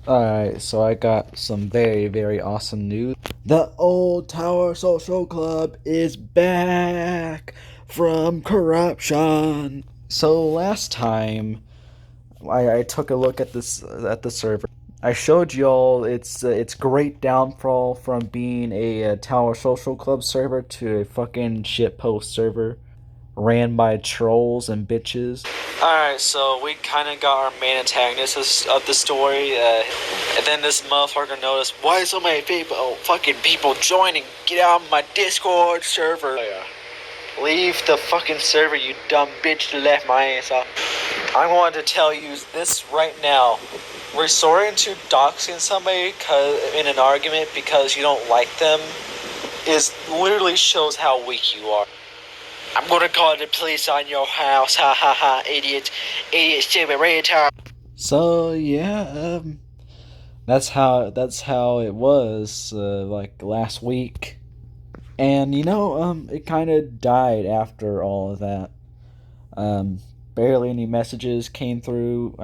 Alright, so I got some very, very awesome news. The Old Tower Social Club is back from corruption. So last time I took a look at the server. I showed y'all its great downfall from being a Tower Social Club server to a fucking shitpost server ran by trolls and bitches. Alright, so we kind of got our main antagonist of the story, and then this motherfucker noticed, why so many fucking people joining? Get out of my Discord server. Oh, yeah. Leave the fucking server, you dumb bitch that left my ass off. I wanted to tell you this right now. Resorting to doxing somebody in an argument because you don't like them is literally shows how weak you are. I'm gonna call the police on your house, ha ha ha, idiot, stupid retard. So yeah, that's how it was like last week, and it kind of died after all of that. Um, Barely any messages came through.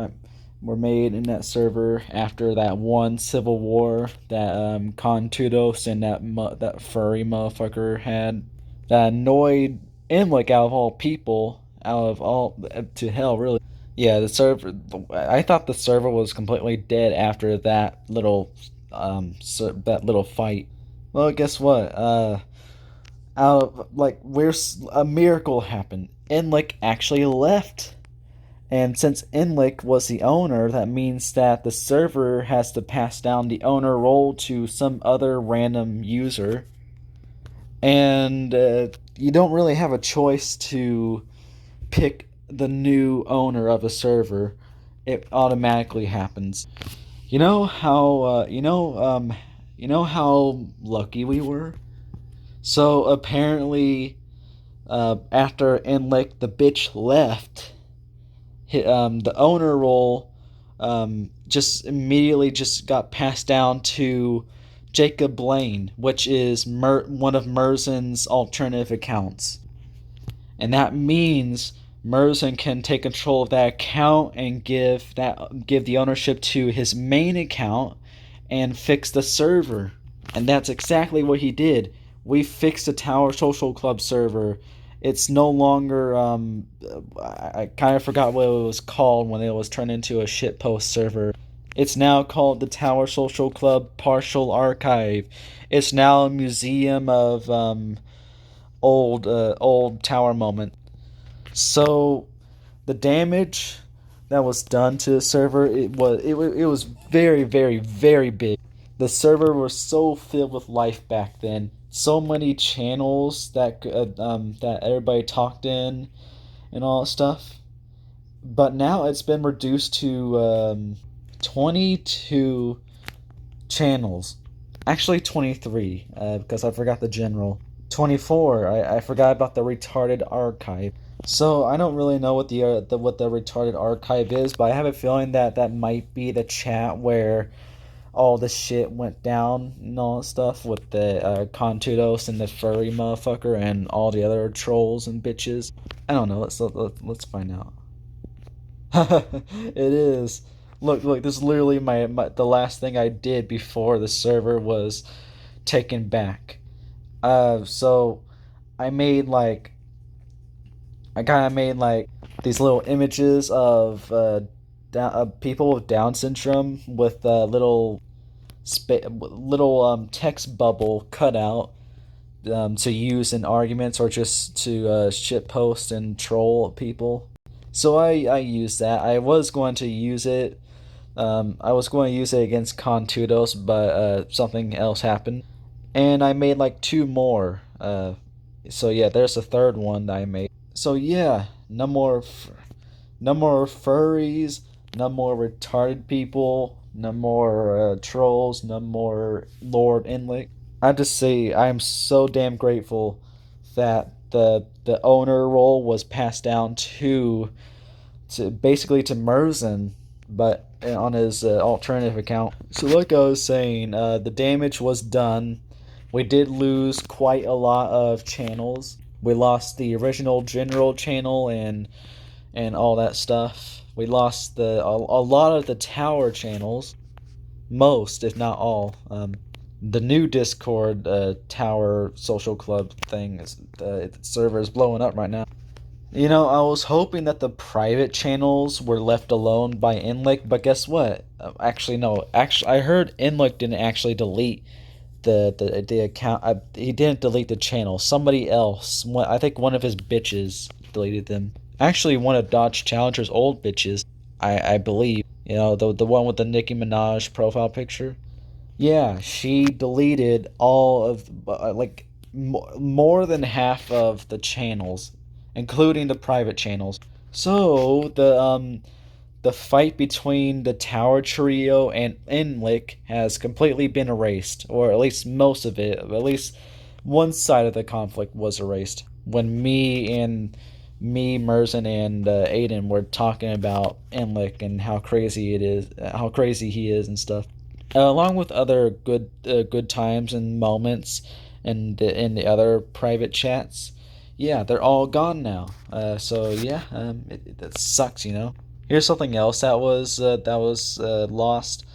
Were made in that server after that one civil war that Contudos and that furry motherfucker had that annoyed Imlik out of all people, out of all to hell really. Yeah, the server. I thought the server was completely dead after that little fight. Well, guess what? Out of like where's a miracle happened. Imlik actually left. And since Enlick was the owner, that means that the server has to pass down the owner role to some other random user. And you don't really have a choice to pick the new owner of a server. It automatically happens. You know how you know how lucky we were. So apparently, after Enlick the bitch left, the owner role just immediately just got passed down to Jacob Blaine, which is one of Merzen's alternative accounts. And that means Merzen can take control of that account and give the ownership to his main account and fix the server. And that's exactly what he did. We fixed the Tower Social Club server. It's no longer I kind of forgot what it was called when it was turned into a shitpost server. It's now called the Tower Social Club Partial Archive. It's now a museum of old tower moment. So the damage that was done to the server, it was very, very, very big. The server was so filled with life back then. So many channels that everybody talked in and all that stuff. But now it's been reduced to 22 channels. Actually, 23 because I forgot the general. 24. I forgot about the retarded archive. So I don't really know what the retarded archive is, but I have a feeling that that might be the chat where all the shit went down and all that stuff with the Contudos and the furry motherfucker and all the other trolls and bitches. I don't know. Let's find out. It is. Look. This is literally the last thing I did before the server was taken back. So I made like I kind of made like these little images of people with Down syndrome with little text bubble cutout to use in arguments or just to shit post and troll people. So I used that. I was going to use it against Contudos, but something else happened, and I made like two more. So yeah, there's a third one that I made. So yeah, no more furries, no more retarded people, no more trolls, no more Lord Inlick. I just say I am so damn grateful that the owner role was passed down to basically to Merzen, but on his alternative account. So like I was saying, the damage was done. We did lose quite a lot of channels. We lost the original general channel and all that stuff. We lost a lot of the tower channels. most, if not all. The new Discord tower social club thing is the server is blowing up right now. You know, I was hoping that the private channels were left alone by Inlick, but guess what? Actually, no. Actually, I heard Inlick didn't actually delete the account. He didn't delete the channel. Somebody else, I think one of his bitches deleted them. Actually, one of Dodge Challenger's old bitches, I believe. You know, the one with the Nicki Minaj profile picture. Yeah, she deleted all of like more than half of the channels, including the private channels. So the fight between the Tower Trio and Enlick has completely been erased, or at least most of it. At least one side of the conflict was erased when me, Merzen, and Aiden were talking about Enlick and how crazy it is, how crazy he is and stuff, along with other good times and moments, and in the other private chats. Yeah, they're all gone now. So yeah, that sucks, you know. Here's something else that was lost.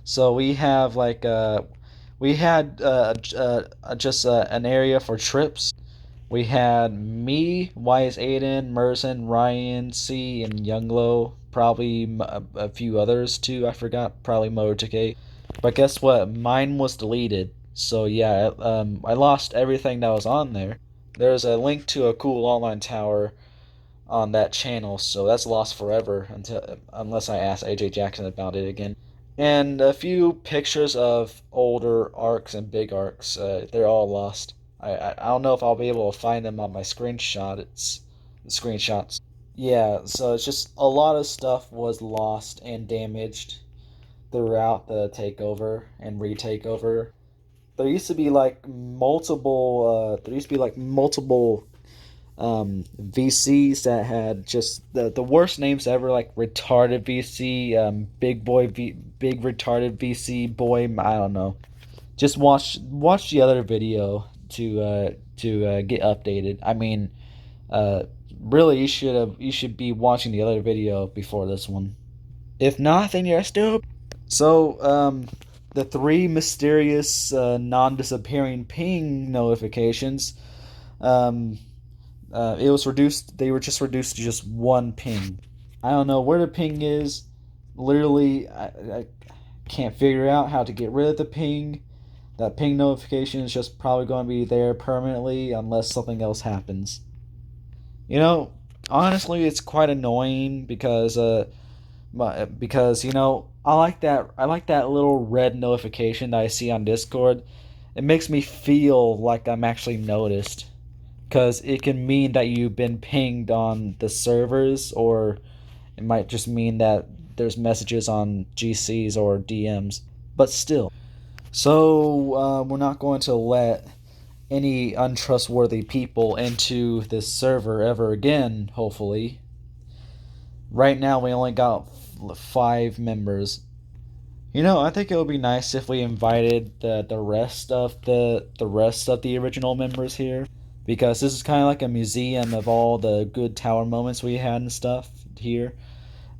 So we have like we had just an area for trips. We had me, Wise Aiden, Merson, Ryan, C, and Younglow. Probably a few others too. I forgot. Probably Motor. But guess what? Mine was deleted. So yeah, I lost everything that was on there. There's a link to a cool online tower on that channel, so that's lost forever until unless I ask AJ Jackson about it again. And a few pictures of older arcs and big arcs. They're all lost. I don't know if I'll be able to find them on my screenshots. Yeah, so it's just a lot of stuff was lost and damaged throughout the takeover and retakeover. There used to be like multiple VCs that had just the worst names ever, like retarded VC, big retarded VC boy. I don't know. Just watch the other video to get updated. I mean, uh, really, you should be watching the other video before this one. If not, then you're stupid. So, the three mysterious non-disappearing ping notifications. Um, it was reduced. They were just reduced to just one ping. I don't know where the ping is. Literally, I can't figure out how to get rid of the ping. That ping notification is just probably going to be there permanently unless something else happens. You know, honestly, it's quite annoying because you know I like that little red notification that I see on Discord. It makes me feel like I'm actually noticed because it can mean that you've been pinged on the servers, or it might just mean that there's messages on GCs or DMs. But still, so we're not going to let any untrustworthy people into this server ever again. Hopefully, right now we only got 5 members. You know, I think it would be nice if we invited the rest of the original members here, because this is kind of like a museum of all the good tower moments we had and stuff here.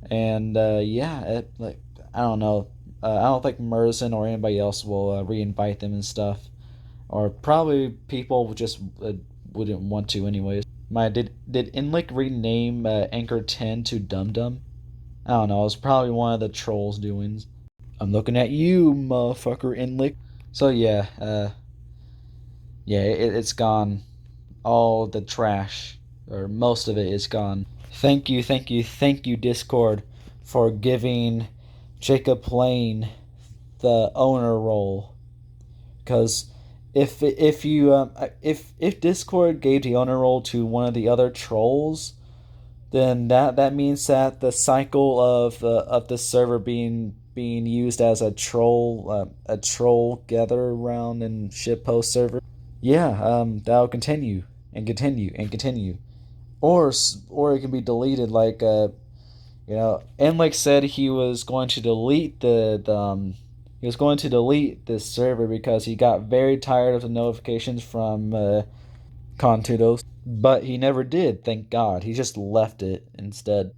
And yeah, like I don't know, I don't think Merson or anybody else will re-invite them and stuff, or probably people just wouldn't want to anyways. My did Inlick rename Anchor 10 to Dum Dum? I don't know. It was probably one of the trolls' doings. I'm looking at you, motherfucker, Inlick. So yeah, yeah, it's gone. All the trash, or most of it, is gone. Thank you, Discord, for giving Jacob Lane the owner role. Because if Discord gave the owner role to one of the other trolls, then that means that the cycle of the server being used as a troll gather around and shitpost server. Yeah, that'll continue and continue and continue, or it can be deleted. Like you know, Enlick said he was going to delete he was going to delete this server because he got very tired of the notifications from Contudos, but he never did. Thank God, he just left it instead.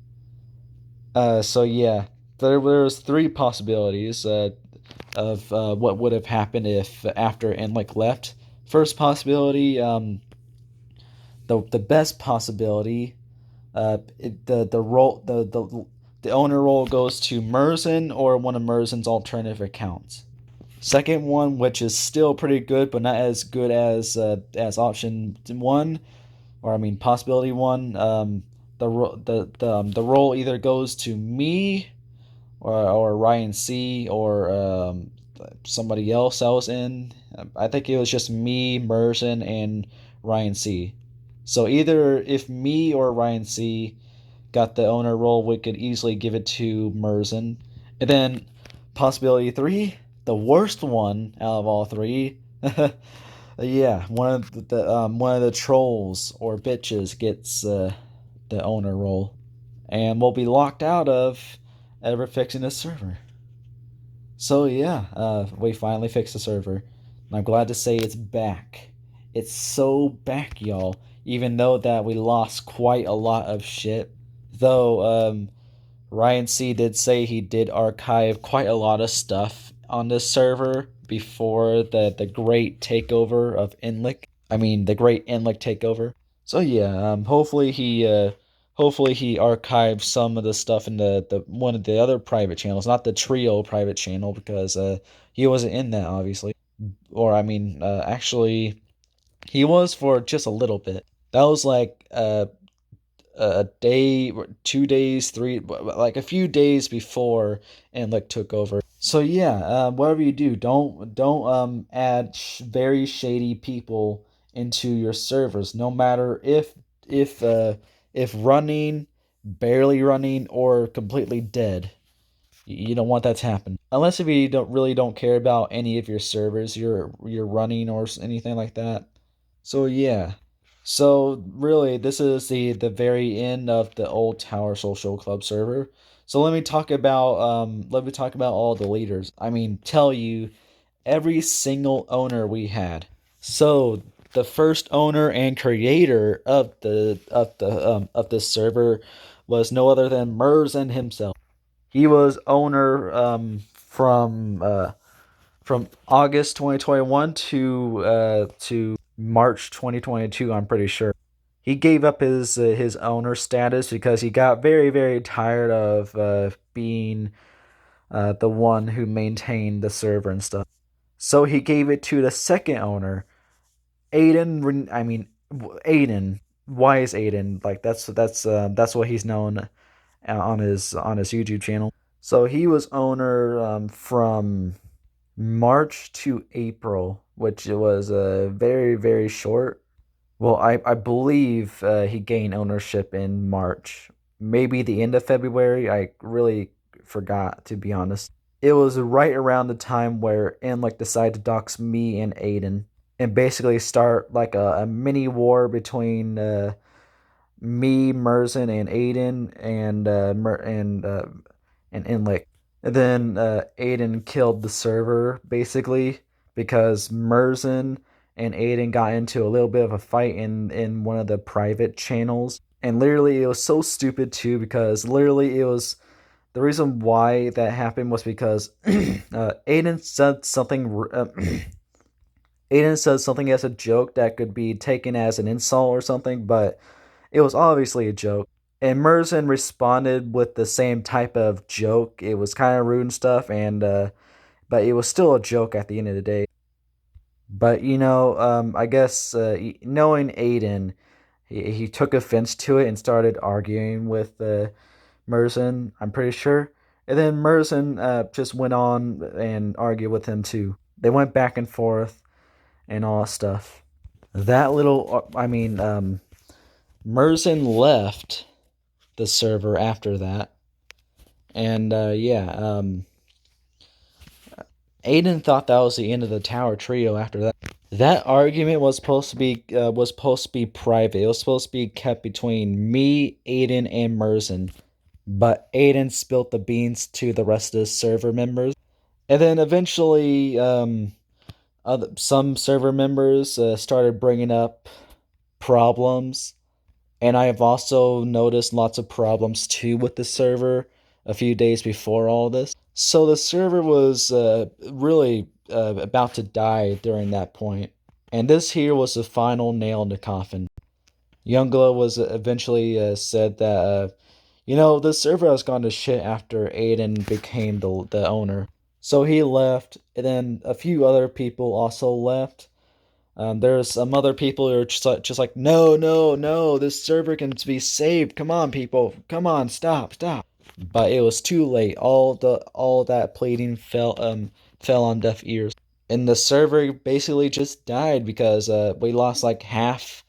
So yeah, there was 3 possibilities. of what would have happened if after and like left. First possibility, the best possibility, the role the owner role goes to Merzen or one of Merzen's alternative accounts. Second one, which is still pretty good, but not as good as option one, or I mean possibility one. The role either goes to me or Ryan C or somebody else I was in. I think it was just me, Merson, and Ryan C. So either if me or Ryan C got the owner role, we could easily give it to Merson. And then possibility three, the worst one out of all three. Yeah, one of the trolls or bitches gets the owner role, and will be locked out of ever fixing the server. So yeah, we finally fixed the server, and I'm glad to say it's back. It's so back, y'all. Even though that we lost quite a lot of shit, though Ryan C did say he did archive quite a lot of stuff on this server before the great takeover of Inlik. I mean the great Inlik takeover. So yeah, hopefully he archived some of the stuff in the one of the other private channels, not the trio private channel, because he wasn't in that obviously. Or I mean, actually he was for just a little bit. That was like a day, 2 days, three, like a few days before Anlick took over. So yeah, whatever you do, don't add very shady people into your servers, no matter if uh, if running, barely running, or completely dead. You don't want that to happen unless if you don't care about any of your servers you're running or anything like that. So yeah. So really this is the very end of the old Tower Social Club server. So let me talk about all the leaders. I mean, tell you every single owner we had. So the first owner and creator of this server was no other than Merzen himself. He was owner from August 2021 to March 2022. I'm pretty sure he gave up his owner status because he got very tired of being the one who maintained the server and stuff. So he gave it to the second owner, Aiden. I mean, Aiden. Why is Aiden like that's what he's known on his YouTube channel. So he was owner from March to April, which was very short. Well, I believe he gained ownership in March, maybe the end of February. I really forgot, to be honest. It was right around the time where Anlick decided to dox me and Aiden and basically start like a mini war between me, Merzen, and Aiden, and Inlick. And then Aiden killed the server basically because Merzen and Aiden got into a little bit of a fight in one of the private channels. And literally, it was so stupid too because literally it was the reason why that happened was because Aiden said something. Aiden said something as a joke that could be taken as an insult or something, but it was obviously a joke. And Merzen responded with the same type of joke. It was kind of rude and stuff, and but it was still a joke at the end of the day. But I guess knowing Aiden, he took offense to it and started arguing with Merzen. I'm pretty sure, and then Merzen just went on and argued with him too. They went back and forth and all that stuff. That little, I mean, Merzen left the server after that. And yeah, Aiden thought that was the end of the Tower Trio after that. That argument was supposed to be private. It was supposed to be kept between me, Aiden, and Merzen. But Aiden spilt the beans to the rest of the server members. And then eventually, some server members started bringing up problems. And I have also noticed lots of problems too with the server. a few days before all this. So the server was really about to die during that point. And this here was the final nail in the coffin. Youngblood was eventually said that, the server has gone to shit after Aiden became the owner. So he left, and then a few other people also left. There's some other people who are just like, no, no, no, this server can be saved. Come on, people, come on, stop, stop. But it was too late. All that pleading fell on deaf ears, and the server basically just died because we lost like half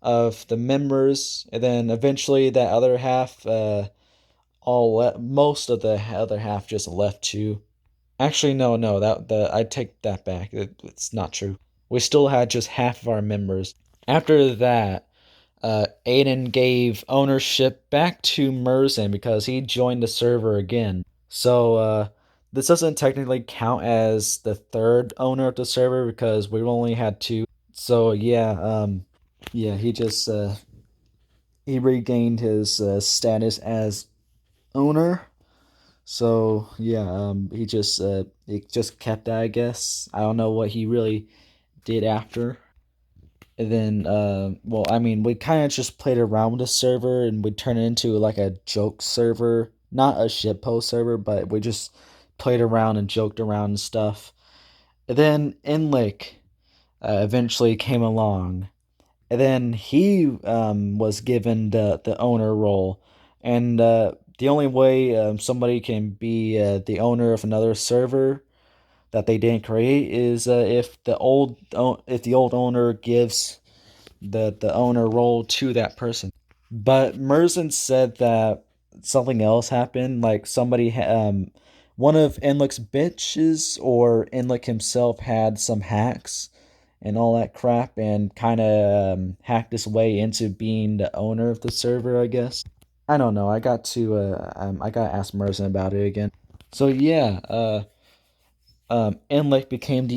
of the members, and then eventually that other half, most of the other half just left too. Actually, no, no, I take that back. It's not true. We still had just half of our members. After that, Aiden gave ownership back to Merzen because he joined the server again. So this doesn't technically count as the third owner of the server because we only had two. So yeah, he regained his status as owner. So yeah, he just kept that, I guess. I don't know what he really did after. And then well, I mean, we kind of just played around with the server and we turned it into like a joke server, not a shitpost server, but we just played around and joked around and stuff. And then Inlick eventually came along, and then he was given the owner role, and the only way somebody can be the owner of another server that they didn't create is if the old owner gives the owner role to that person. But Merzen said that something else happened, like one of Enlick's bitches or Enlick himself had some hacks and all that crap and kind of hacked his way into being the owner of the server, I guess. I don't know. I got to ask Merzen about it again. So yeah, Enlick became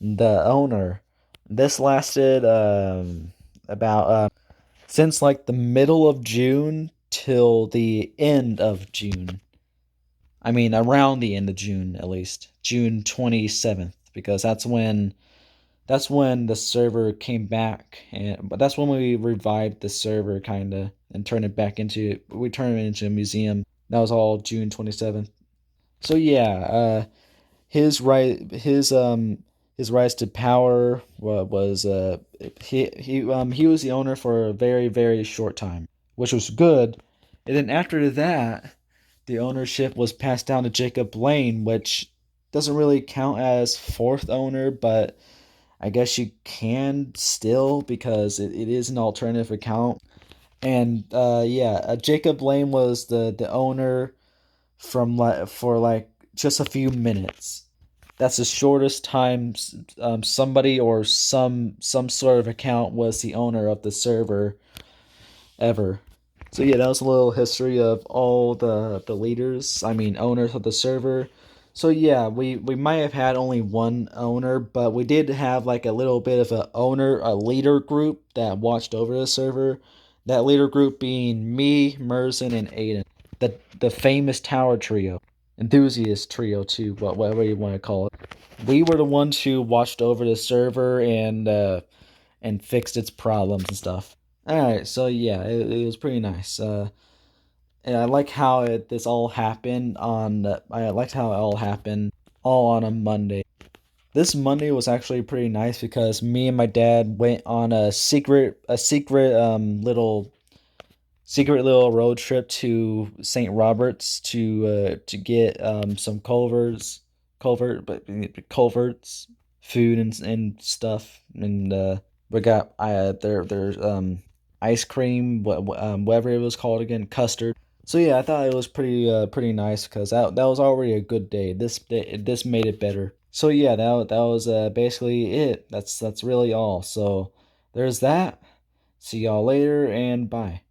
the owner. This lasted about since like the middle of June till the end of June. I mean, around the end of June at least, June 27th, because that's when the server came back, and but that's when we revived the server kinda and turned it into a museum. That was all June 27th. So yeah, his rise to power was he was the owner for a very very short time, which was good. And then after that, the ownership was passed down to Jacob Lane, which doesn't really count as fourth owner, but I guess you can still because it is an alternative account. And yeah, Jacob Lane was the owner for like just a few minutes. That's the shortest time somebody or some sort of account was the owner of the server ever. So yeah, that was a little history of all the leaders. I mean, owners of the server. So yeah, we might have had only one owner, but we did have like a little bit of a leader group that watched over the server. That leader group being me, Merzen, and Aiden, the famous tower trio, enthusiast trio too, whatever you want to call it. We were the ones who watched over the server and fixed its problems and stuff. All right, so yeah, it was pretty nice. And I like how this all happened on. I liked how it all happened all on a Monday. This Monday was actually pretty nice because me and my dad went on secret little road trip to St. Roberts to get some culverts, food and stuff, and we got there's ice cream, whatever it was called again, custard. So yeah, I thought it was pretty nice because that was already a good day. This made it better. So yeah, that was basically it. That's really all. So there's that. See y'all later and bye.